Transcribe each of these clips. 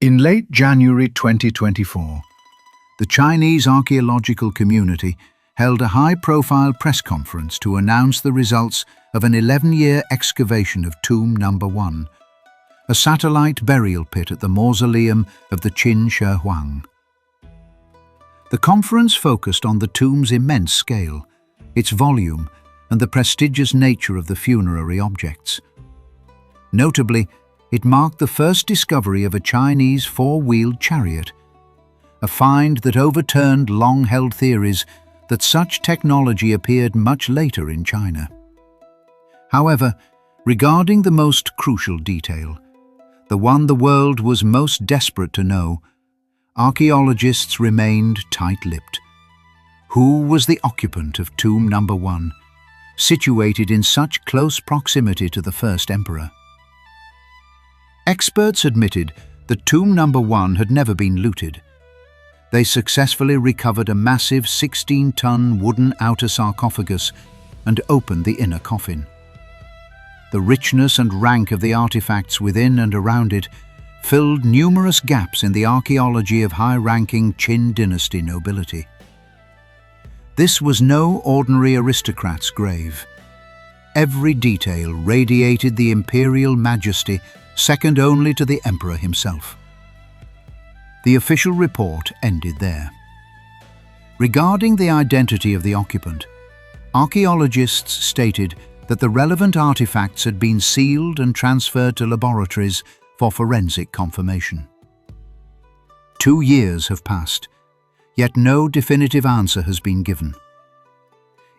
In late January 2024, the Chinese archaeological community held a high-profile press conference to announce the results of an 11-year excavation of Tomb No. 1, a satellite burial pit at the Mausoleum of the Qin Shi Huang. The conference focused on the tomb's immense scale, its volume, and the prestigious nature of the funerary objects. Notably, it marked the first discovery of a Chinese four-wheeled chariot, a find that overturned long-held theories that such technology appeared much later in China. However, regarding the most crucial detail, the one the world was most desperate to know, archaeologists remained tight-lipped. Who was the occupant of Tomb No. 1, situated in such close proximity to the first emperor? Experts admitted that Tomb No. 1 had never been looted. They successfully recovered a massive 16-ton wooden outer sarcophagus and opened the inner coffin. The richness and rank of the artifacts within and around it filled numerous gaps in the archaeology of high-ranking Qin Dynasty nobility. This was no ordinary aristocrat's grave. Every detail radiated the imperial majesty second only to the emperor himself. The official report ended there. Regarding the identity of the occupant, archaeologists stated that the relevant artifacts had been sealed and transferred to laboratories for forensic confirmation. 2 years have passed, yet no definitive answer has been given.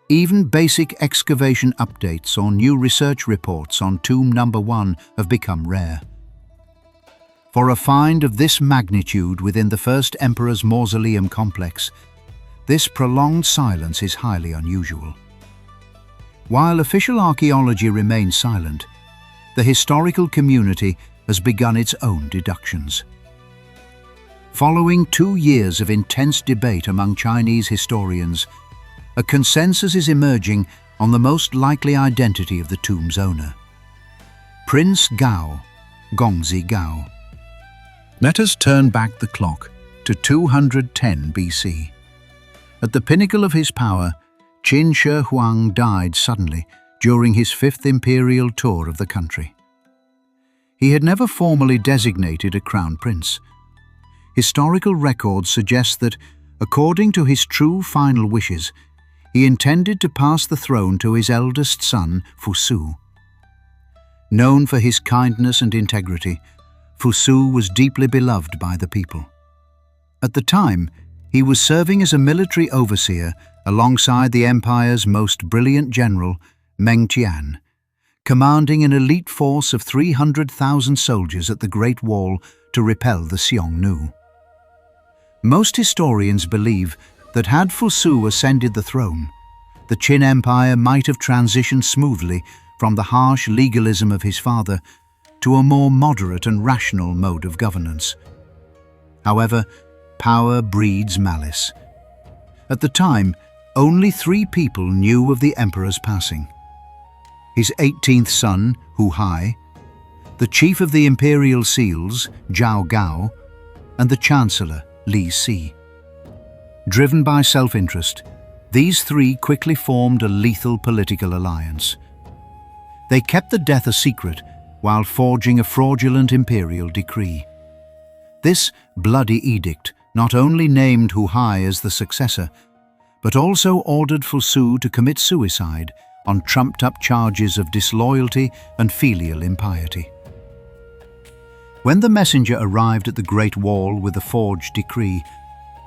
Even basic excavation updates or new research reports on Tomb No. 1 have become rare. For a find of this magnitude within the first emperor's mausoleum complex, this prolonged silence is highly unusual. While official archaeology remains silent, the historical community has begun its own deductions. Following 2 years of intense debate among Chinese historians, a consensus is emerging on the most likely identity of the tomb's owner: Prince Gao, Gongzi Gao. Let us turn back the clock to 210 BC. At the pinnacle of his power, Qin Shi Huang died suddenly during his 5th imperial tour of the country. He had never formally designated a crown prince. Historical records suggest that, according to his true final wishes, he intended to pass the throne to his eldest son, Fusu. Known for his kindness and integrity, Fusu was deeply beloved by the people. At the time, he was serving as a military overseer alongside the empire's most brilliant general, Meng Tian, commanding an elite force of 300,000 soldiers at the Great Wall to repel the Xiongnu. Most historians believe that had Fusu ascended the throne, the Qin Empire might have transitioned smoothly from the harsh legalism of his father to a more moderate and rational mode of governance. However, power breeds malice. At the time, only 3 people knew of the emperor's passing: his 18th son, Huhai, the chief of the imperial seals, Zhao Gao, and the chancellor, Li Si. Driven by self-interest, these 3 quickly formed a lethal political alliance. They kept the death a secret while forging a fraudulent imperial decree. This bloody edict not only named Huhai as the successor, but also ordered Fusu to commit suicide on trumped-up charges of disloyalty and filial impiety. When the messenger arrived at the Great Wall with the forged decree,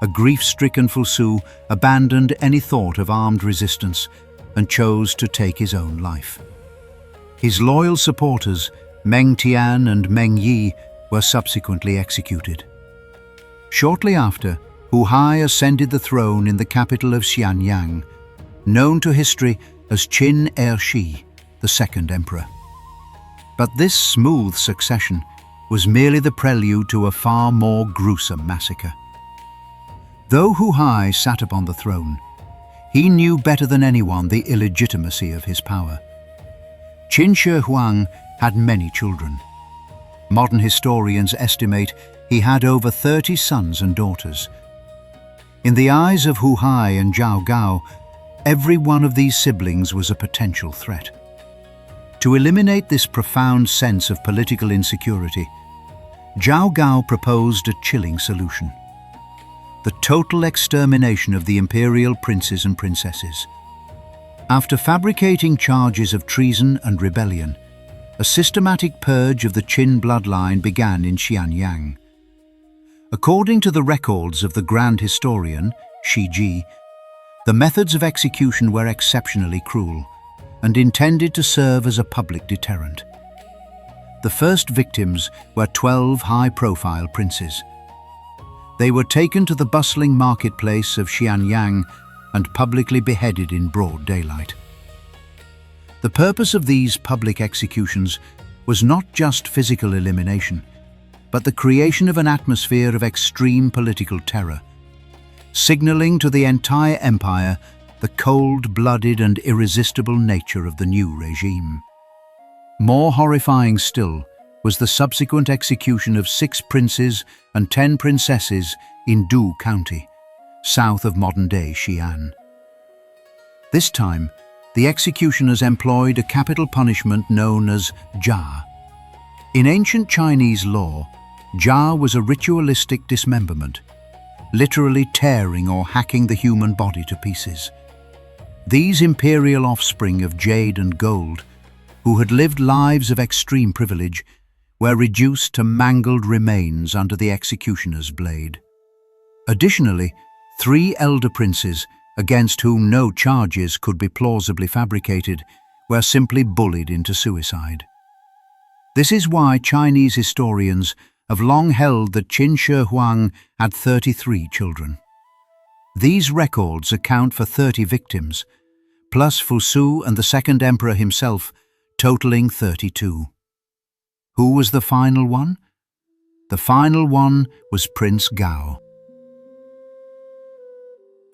a grief-stricken Fusu abandoned any thought of armed resistance and chose to take his own life. His loyal supporters, Meng Tian and Meng Yi, were subsequently executed. Shortly after, Huhai ascended the throne in the capital of Xianyang, known to history as Qin Er Shi, the second emperor. But this smooth succession was merely the prelude to a far more gruesome massacre. Though Huhai sat upon the throne, he knew better than anyone the illegitimacy of his power. Qin Shi Huang had many children. Modern historians estimate he had over 30 sons and daughters. In the eyes of Huhai and Zhao Gao, every one of these siblings was a potential threat. To eliminate this profound sense of political insecurity, Zhao Gao proposed a chilling solution: the total extermination of the imperial princes and princesses. After fabricating charges of treason and rebellion, a systematic purge of the Qin bloodline began in Xianyang. According to the records of the grand historian, Shi Ji, the methods of execution were exceptionally cruel and intended to serve as a public deterrent. The first victims were 12 high-profile princes. They were taken to the bustling marketplace of Xianyang and publicly beheaded in broad daylight. The purpose of these public executions was not just physical elimination, but the creation of an atmosphere of extreme political terror, signaling to the entire empire the cold-blooded and irresistible nature of the new regime. More horrifying still was the subsequent execution of 6 princes and 10 princesses in Du County, south of modern-day Xi'an. This time, the executioners employed a capital punishment known as jia. In ancient Chinese law, jia was a ritualistic dismemberment, literally tearing or hacking the human body to pieces. These imperial offspring of jade and gold, who had lived lives of extreme privilege, were reduced to mangled remains under the executioner's blade. Additionally, 3 elder princes, against whom no charges could be plausibly fabricated, were simply bullied into suicide. This is why Chinese historians have long held that Qin Shi Huang had 33 children. These records account for 30 victims, plus Fusu and the second emperor himself, totaling 32. Who was the final one? The final one was Prince Gao.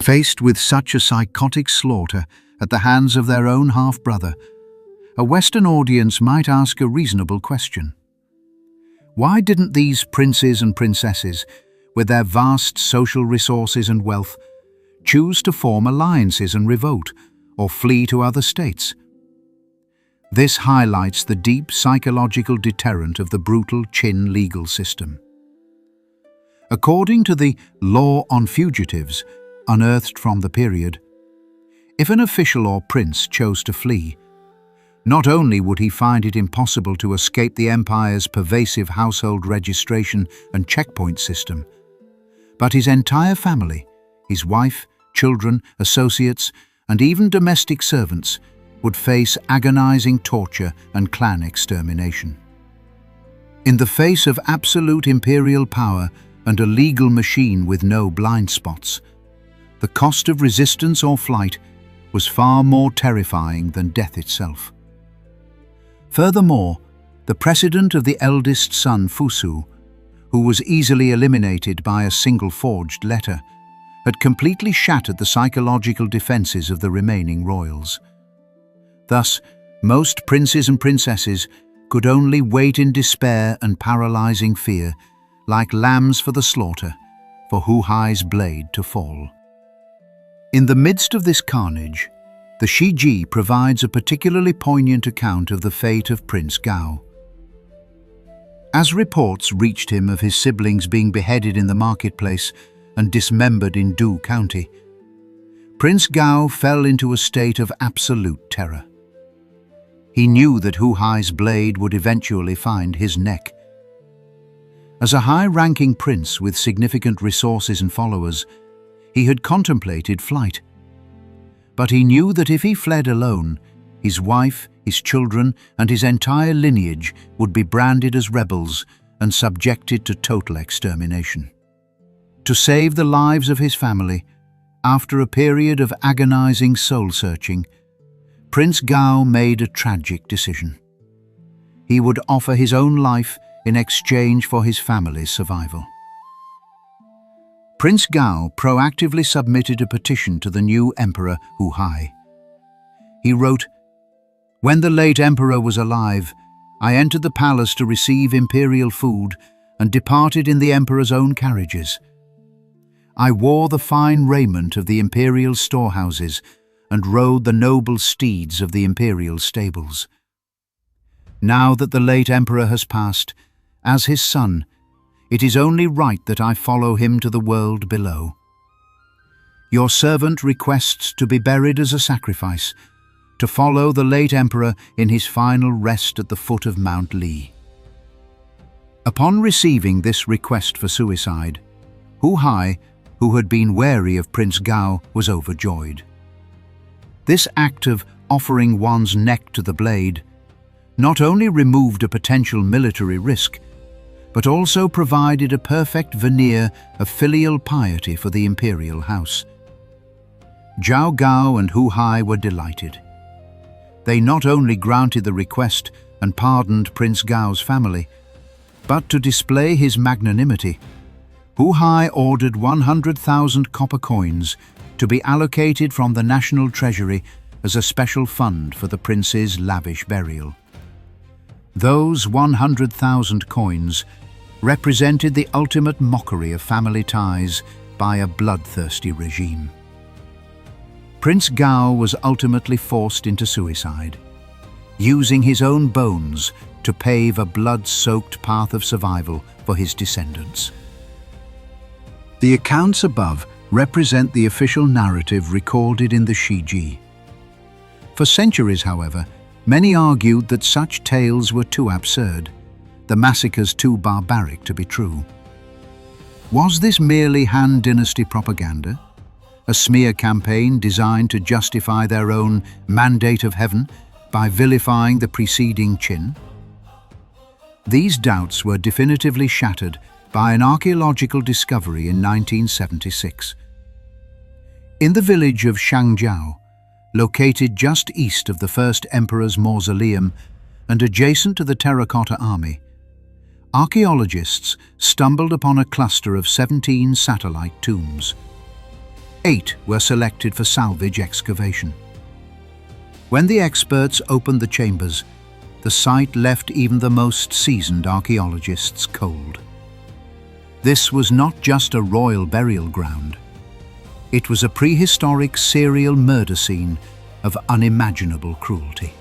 Faced with such a psychotic slaughter at the hands of their own half-brother, a Western audience might ask a reasonable question. Why didn't these princes and princesses, with their vast social resources and wealth, choose to form alliances and revolt, or flee to other states? This highlights the deep psychological deterrent of the brutal Qin legal system. According to the law on fugitives, unearthed from the period, if an official or prince chose to flee, not only would he find it impossible to escape the empire's pervasive household registration and checkpoint system, but his entire family, his wife, children, associates, and even domestic servants would face agonizing torture and clan extermination. In the face of absolute imperial power and a legal machine with no blind spots, the cost of resistance or flight was far more terrifying than death itself. Furthermore, the precedent of the eldest son Fusu, who was easily eliminated by a single forged letter, had completely shattered the psychological defenses of the remaining royals. Thus, most princes and princesses could only wait in despair and paralyzing fear, like lambs for the slaughter, for Huhai's blade to fall. In the midst of this carnage, the Shi Ji provides a particularly poignant account of the fate of Prince Gao. As reports reached him of his siblings being beheaded in the marketplace and dismembered in Du County, Prince Gao fell into a state of absolute terror. He knew that Huhai's blade would eventually find his neck. As a high-ranking prince with significant resources and followers, he had contemplated flight. But he knew that if he fled alone, his wife, his children, and his entire lineage would be branded as rebels and subjected to total extermination. To save the lives of his family, after a period of agonizing soul-searching, Prince Gao made a tragic decision. He would offer his own life in exchange for his family's survival. Prince Gao proactively submitted a petition to the new emperor Huhai. He wrote, "When the late emperor was alive, I entered the palace to receive imperial food and departed in the emperor's own carriages. I wore the fine raiment of the imperial storehouses and rode the noble steeds of the imperial stables. Now that the late emperor has passed, as his son, it is only right that I follow him to the world below. Your servant requests to be buried as a sacrifice, to follow the late emperor in his final rest at the foot of Mount Li." Upon receiving this request for suicide, Huhai, who had been wary of Prince Gao, was overjoyed. This act of offering one's neck to the blade not only removed a potential military risk, but also provided a perfect veneer of filial piety for the imperial house. Zhao Gao and Huhai were delighted. They not only granted the request and pardoned Prince Gao's family, but to display his magnanimity, Huhai ordered 100,000 copper coins to be allocated from the national treasury as a special fund for the prince's lavish burial. Those 100,000 coins represented the ultimate mockery of family ties by a bloodthirsty regime. Prince Gao was ultimately forced into suicide, using his own bones to pave a blood-soaked path of survival for his descendants. The accounts above represent the official narrative recorded in the Shiji. For centuries, however, many argued that such tales were too absurd, the massacres too barbaric to be true. Was this merely Han Dynasty propaganda? A smear campaign designed to justify their own mandate of heaven by vilifying the preceding Qin? These doubts were definitively shattered by an archaeological discovery in 1976. In the village of Shangjiao, located just east of the first emperor's mausoleum and adjacent to the Terracotta Army, archaeologists stumbled upon a cluster of 17 satellite tombs. 8 were selected for salvage excavation. When the experts opened the chambers, the site left even the most seasoned archaeologists cold. This was not just a royal burial ground. It was a prehistoric serial murder scene of unimaginable cruelty.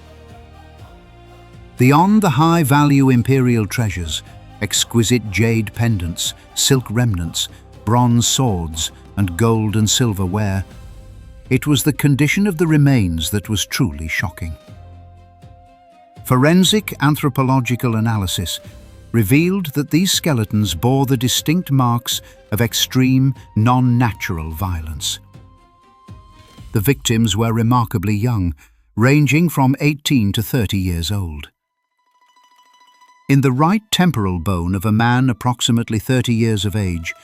Beyond the high-value imperial treasures, exquisite jade pendants, silk remnants, bronze swords, and gold and silver ware, it was the condition of the remains that was truly shocking. Forensic anthropological analysis revealed that these skeletons bore the distinct marks of extreme, non-natural violence. The victims were remarkably young, ranging from 18 to 30 years old. In the right temporal bone of a man approximately 30 years of age,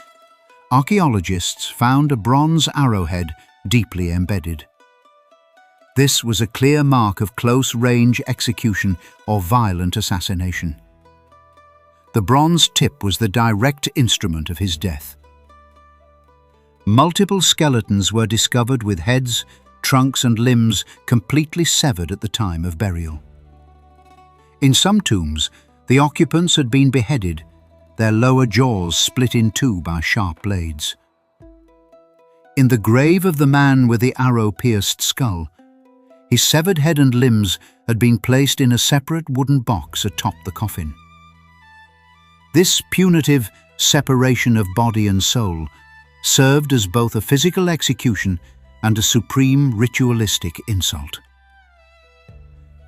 archaeologists found a bronze arrowhead deeply embedded. This was a clear mark of close-range execution or violent assassination. The bronze tip was the direct instrument of his death. Multiple skeletons were discovered with heads, trunks and limbs completely severed at the time of burial. In some tombs, the occupants had been beheaded, their lower jaws split in two by sharp blades. In the grave of the man with the arrow-pierced skull, his severed head and limbs had been placed in a separate wooden box atop the coffin. This punitive separation of body and soul served as both a physical execution and a supreme ritualistic insult.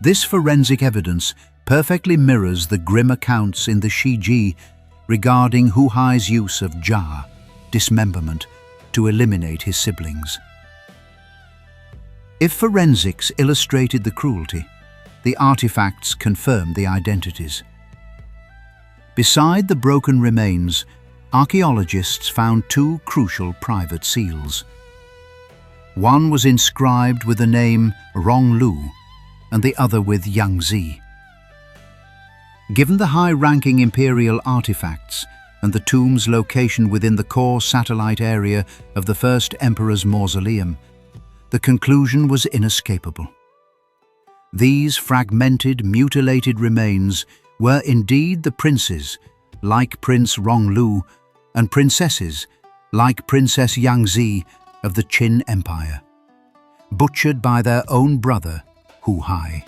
This forensic evidence perfectly mirrors the grim accounts in the Shiji regarding Huhai's use of jia, dismemberment, to eliminate his siblings. If forensics illustrated the cruelty, the artifacts confirmed the identities. Beside the broken remains, archaeologists found two crucial private seals. One was inscribed with the name Ronglu and the other with Yangzi. Given the high-ranking imperial artifacts and the tomb's location within the core satellite area of the first emperor's mausoleum, the conclusion was inescapable. These fragmented, mutilated remains were indeed the prince's, like Prince Ronglu, and princesses, like Princess Yangzi of the Qin Empire, butchered by their own brother, Huhai.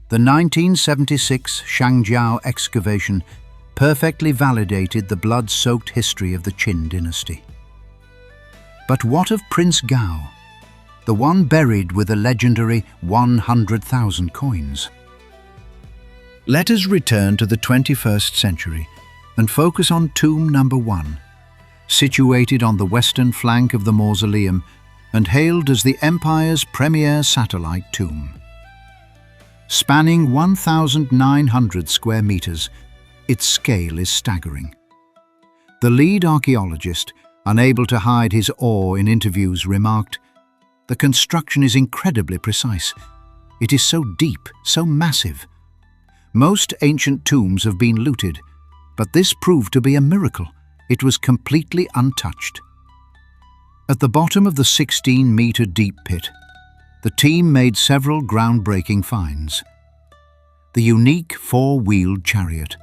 The 1976 Shangjiao excavation perfectly validated the blood-soaked history of the Qin dynasty. But what of Prince Gao, the one buried with the legendary 100,000 coins? Let us return to the 21st century and focus on tomb number 1, situated on the western flank of the mausoleum and hailed as the empire's premier satellite tomb. Spanning 1,900 square meters, its scale is staggering. The lead archaeologist, unable to hide his awe in interviews, remarked, "The construction is incredibly precise. It is so deep, so massive. Most ancient tombs have been looted, but this proved to be a miracle. It was completely untouched." At the bottom of the 16-meter deep pit, the team made several groundbreaking finds. The unique four-wheeled chariot.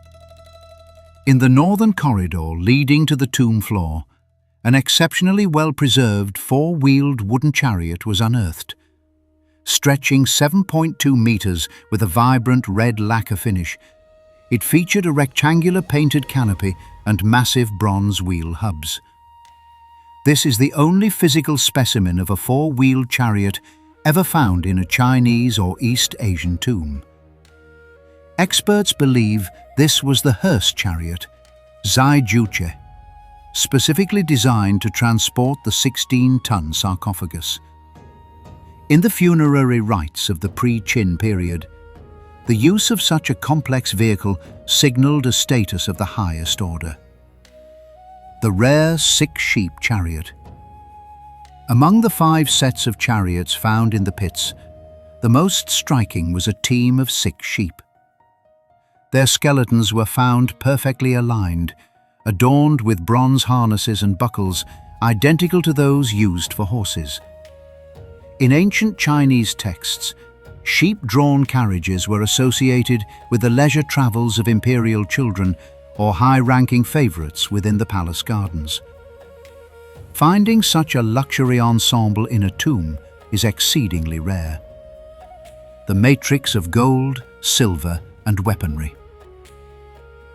In the northern corridor leading to the tomb floor, an exceptionally well-preserved four-wheeled wooden chariot was unearthed. Stretching 7.2 meters with a vibrant red lacquer finish, it featured a rectangular painted canopy and massive bronze wheel hubs. This is the only physical specimen of a four-wheeled chariot ever found in a Chinese or East Asian tomb. Experts believe this was the hearse chariot, Zai Juche, specifically designed to transport the 16-ton sarcophagus. In the funerary rites of the pre-Qin period, the use of such a complex vehicle signaled a status of the highest order. The rare 6-sheep chariot. Among the 5 sets of chariots found in the pits, the most striking was a team of 6 sheep. Their skeletons were found perfectly aligned, adorned with bronze harnesses and buckles identical to those used for horses. In ancient Chinese texts, sheep-drawn carriages were associated with the leisure travels of imperial children or high-ranking favorites within the palace gardens. Finding such a luxury ensemble in a tomb is exceedingly rare. The matrix of gold, silver, and weaponry.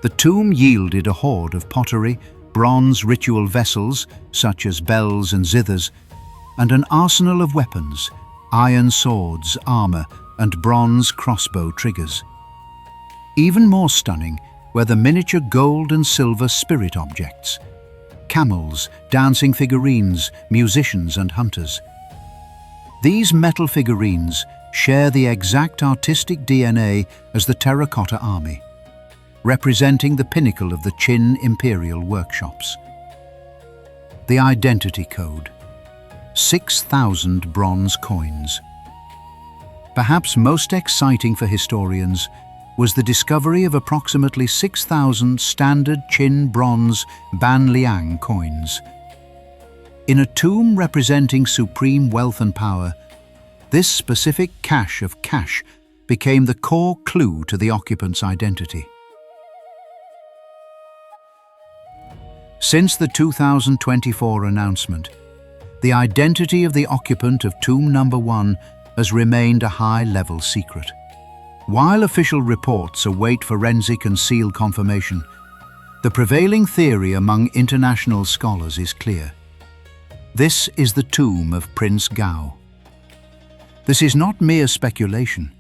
The tomb yielded a hoard of pottery, bronze ritual vessels such as bells and zithers, and an arsenal of weapons, iron swords, armor, and bronze crossbow triggers. Even more stunning were the miniature gold and silver spirit objects, camels, dancing figurines, musicians, and hunters. These metal figurines share the exact artistic DNA as the Terracotta Army, representing the pinnacle of the Qin imperial workshops. The identity code. 6,000 bronze coins. Perhaps most exciting for historians was the discovery of approximately 6,000 standard Qin bronze Banliang coins. In a tomb representing supreme wealth and power, this specific cache of cash became the core clue to the occupant's identity. Since the 2024 announcement, the identity of the occupant of tomb number 1 has remained a high-level secret. While official reports await forensic and seal confirmation, the prevailing theory among international scholars is clear. This is the tomb of Prince Gao. This is not mere speculation.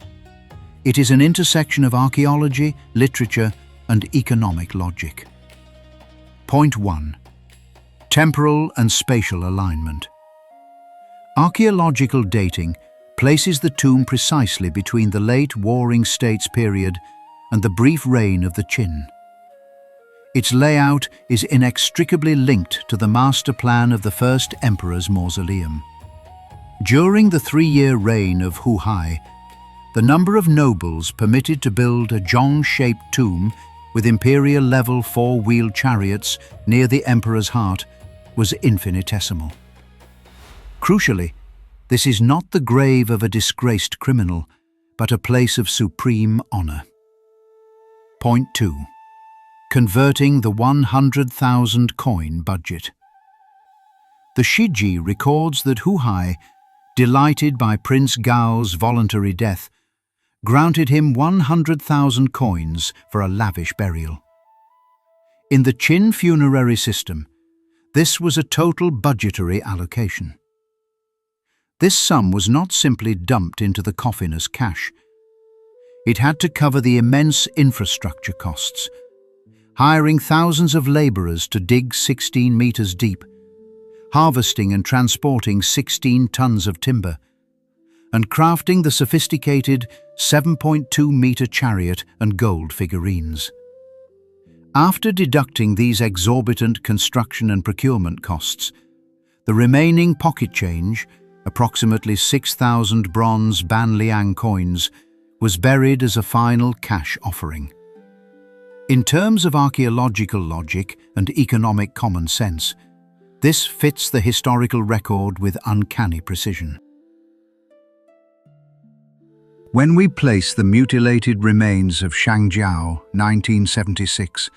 It is an intersection of archaeology, literature, and economic logic. Point 1. Temporal and spatial alignment. Archaeological dating places the tomb precisely between the late Warring States period and the brief reign of the Qin. Its layout is inextricably linked to the master plan of the first emperor's mausoleum. During the 3-year reign of Huhai, the number of nobles permitted to build a zhong-shaped tomb with imperial-level 4-wheeled chariots near the emperor's heart was infinitesimal. Crucially, this is not the grave of a disgraced criminal, but a place of supreme honor. Point 2. converting the 100,000 coin budget. The Shiji records that Huhai, delighted by Prince Gao's voluntary death, granted him 100,000 coins for a lavish burial. In the Qin funerary system, this was a total budgetary allocation. This sum was not simply dumped into the coffin as cash. It had to cover the immense infrastructure costs, hiring thousands of labourers to dig 16 metres deep, harvesting and transporting 16 tons of timber, and crafting the sophisticated 7.2-metre chariot and gold figurines. After deducting these exorbitant construction and procurement costs, the remaining pocket change, approximately 6,000 bronze Banliang coins, was buried as a final cash offering. In terms of archaeological logic and economic common sense, this fits the historical record with uncanny precision. When we place the mutilated remains of Shangjiao, 1976,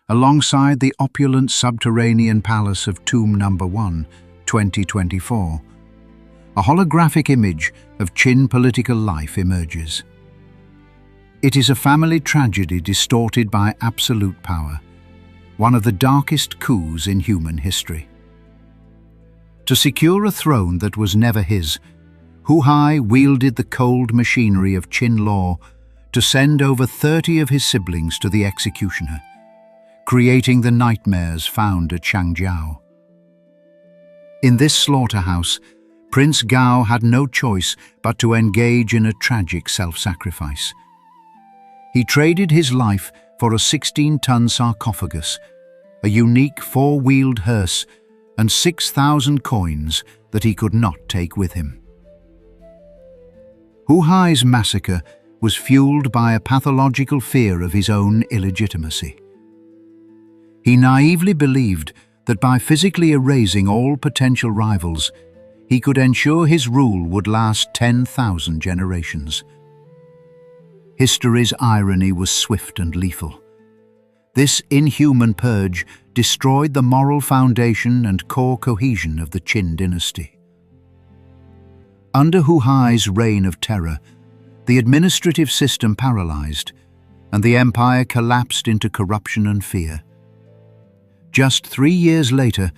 alongside the opulent subterranean palace of Tomb No. 1, 2024, a holographic image of Qin political life emerges. It is a family tragedy distorted by absolute power, one of the darkest coups in human history. To secure a throne that was never his, Huhai wielded the cold machinery of Qin law to send over 30 of his siblings to the executioner, creating the nightmares found at Shangjiao. In this slaughterhouse, Prince Gao had no choice but to engage in a tragic self-sacrifice. He traded his life for a 16-ton sarcophagus, a unique four-wheeled hearse, and 6,000 coins that he could not take with him. Huhai's massacre was fueled by a pathological fear of his own illegitimacy. He naively believed that by physically erasing all potential rivals, he could ensure his rule would last 10,000 generations. History's irony was swift and lethal. This inhuman purge destroyed the moral foundation and core cohesion of the Qin dynasty. Under Huhai's reign of terror, the administrative system paralyzed, and the empire collapsed into corruption and fear. Just 3 years later,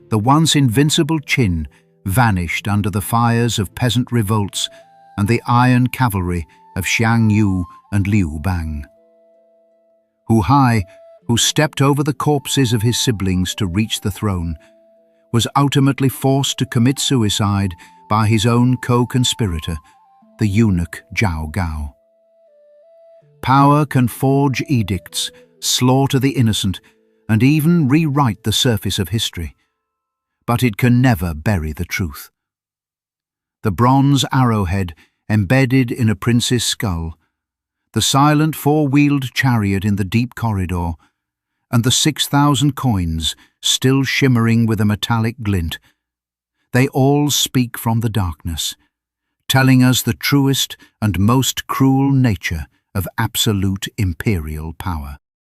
the once invincible Qin vanished under the fires of peasant revolts and the iron cavalry of Xiang Yu and Liu Bang. Huhai, who stepped over the corpses of his siblings to reach the throne, was ultimately forced to commit suicide by his own co-conspirator, the eunuch Zhao Gao. Power can forge edicts, slaughter the innocent, and even rewrite the surface of history, but it can never bury the truth. The bronze arrowhead embedded in a prince's skull, the silent four-wheeled chariot in the deep corridor, and the 6,000 coins still shimmering with a metallic glint, they all speak from the darkness, telling us the truest and most cruel nature of absolute imperial power.